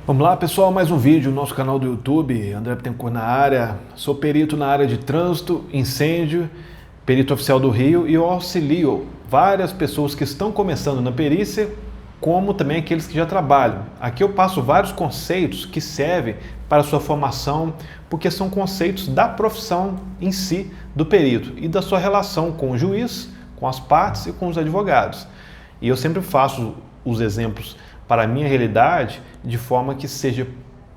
Vamos lá, pessoal, mais um vídeo no nosso canal do YouTube. André Bittencourt na área. Sou perito na área de trânsito, incêndio, perito oficial do Rio, e eu auxilio várias pessoas que estão começando na perícia, como também aqueles que já trabalham. Aqui eu passo vários conceitos que servem para a sua formação, porque são conceitos da profissão em si do perito e da sua relação com o juiz, com as partes e com os advogados. E eu sempre faço os exemplos para a minha realidade, de forma que seja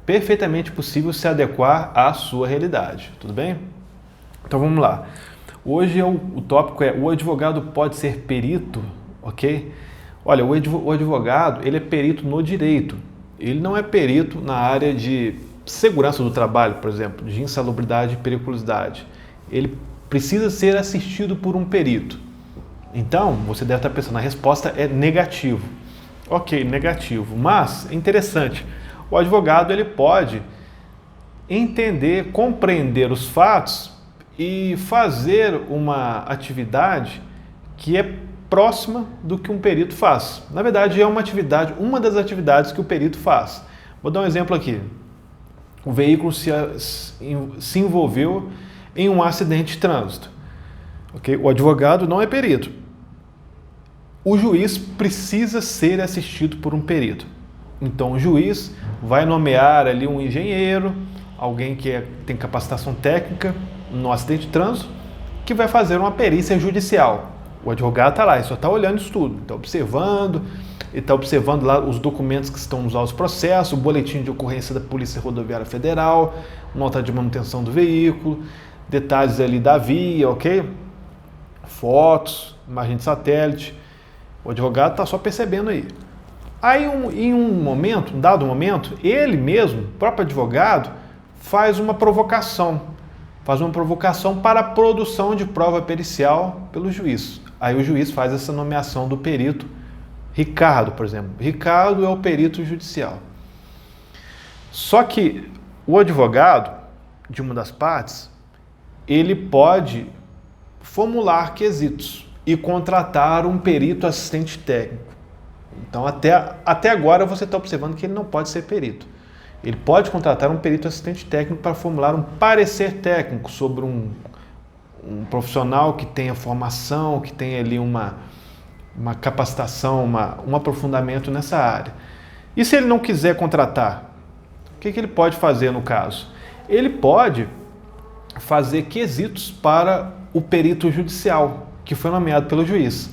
perfeitamente possível se adequar à sua realidade, tudo bem? Então vamos lá. Hoje o tópico é: o advogado pode ser perito, ok? Olha, o advogado, ele é perito no direito, ele não é perito na área de segurança do trabalho, por exemplo, de insalubridade e periculosidade. Ele precisa ser assistido por um perito. Então, você deve estar pensando, a resposta é negativo. Ok, negativo, mas é interessante, o advogado ele pode entender, compreender os fatos e fazer uma atividade que é próxima do que um perito faz. Na verdade, é uma das atividades que o perito faz. Vou dar um exemplo aqui. O veículo se envolveu em um acidente de trânsito. Okay? O advogado não é perito. O juiz precisa ser assistido por um perito. Então o juiz vai nomear ali um engenheiro, alguém que tem capacitação técnica no acidente de trânsito, que vai fazer uma perícia judicial. O advogado está lá, ele só está olhando isso tudo, está observando lá os documentos que estão nos autos processos, o boletim de ocorrência da Polícia Rodoviária Federal, nota de manutenção do veículo, detalhes ali da via, ok? Fotos, imagem de satélite. O advogado está só percebendo aí. Aí, em um dado momento, ele mesmo, o próprio advogado, faz uma provocação para a produção de prova pericial pelo juiz. Aí o juiz faz essa nomeação do perito Ricardo, por exemplo. Ricardo é o perito judicial. Só que o advogado de uma das partes, ele pode formular quesitos e contratar um perito assistente técnico. Então, até agora você está observando que ele não pode ser perito. Ele pode contratar um perito assistente técnico para formular um parecer técnico sobre um profissional que tenha formação, que tenha ali uma capacitação, um aprofundamento nessa área. E se ele não quiser contratar, o que ele pode fazer no caso? Ele pode fazer quesitos para o perito judicial, que foi nomeado pelo juiz.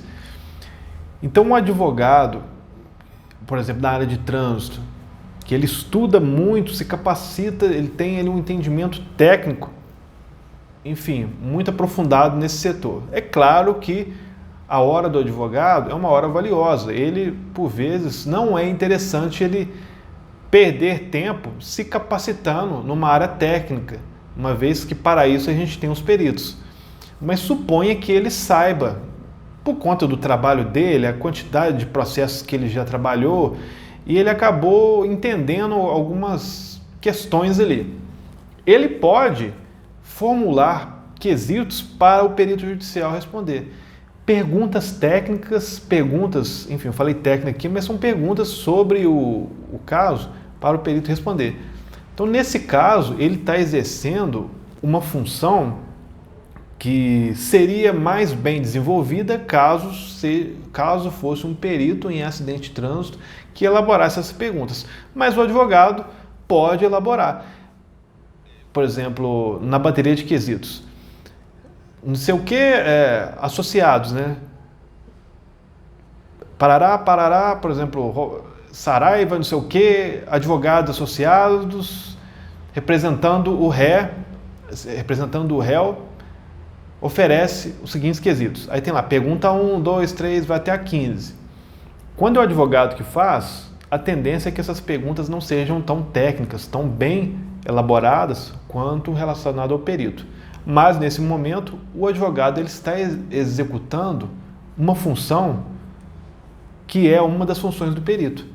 Então, um advogado, por exemplo, na área de trânsito, que ele estuda muito, se capacita, ele tem ali um entendimento técnico, enfim, muito aprofundado nesse setor. É claro que a hora do advogado é uma hora valiosa. Ele, por vezes, não é interessante ele perder tempo se capacitando numa área técnica, uma vez que para isso a gente tem os peritos. Mas suponha que ele saiba, por conta do trabalho dele, a quantidade de processos que ele já trabalhou, e ele acabou entendendo algumas questões ali. Ele pode formular quesitos para o perito judicial responder. Perguntas técnicas, enfim, eu falei técnica aqui, mas são perguntas sobre o caso para o perito responder. Então, nesse caso, ele está exercendo uma função que seria mais bem desenvolvida caso fosse um perito em acidente de trânsito que elaborasse essas perguntas. Mas o advogado pode elaborar. Por exemplo, na bateria de quesitos. Não sei o que, associados, né? Parará, por exemplo, Saraiva, não sei o que, advogados associados, representando o réu, oferece os seguintes quesitos. Aí tem lá, pergunta 1, 2, 3, vai até a 15. Quando é o advogado que faz, a tendência é que essas perguntas não sejam tão técnicas, tão bem elaboradas quanto relacionado ao perito. Mas, nesse momento, o advogado ele está executando uma função que é uma das funções do perito.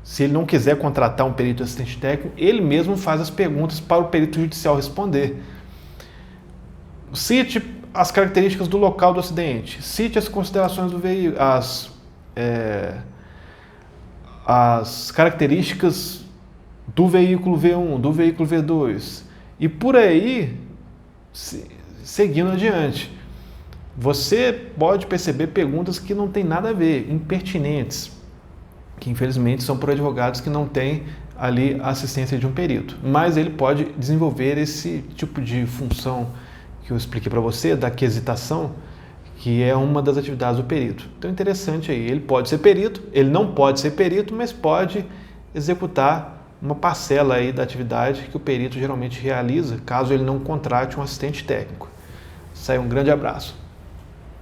Se ele não quiser contratar um perito assistente técnico, ele mesmo faz as perguntas para o perito judicial responder. Cite as características do local do acidente, cite as considerações do veículo, as características do veículo V1, do veículo V2 e por aí seguindo adiante. Você pode perceber perguntas que não tem nada a ver, impertinentes, que infelizmente são por advogados que não têm ali a assistência de um perito. Mas ele pode desenvolver esse tipo de função que eu expliquei para você, da quesitação, que é uma das atividades do perito. Então, interessante aí, ele pode ser perito, ele não pode ser perito, mas pode executar uma parcela aí da atividade que o perito geralmente realiza, caso ele não contrate um assistente técnico. Isso aí, um grande abraço.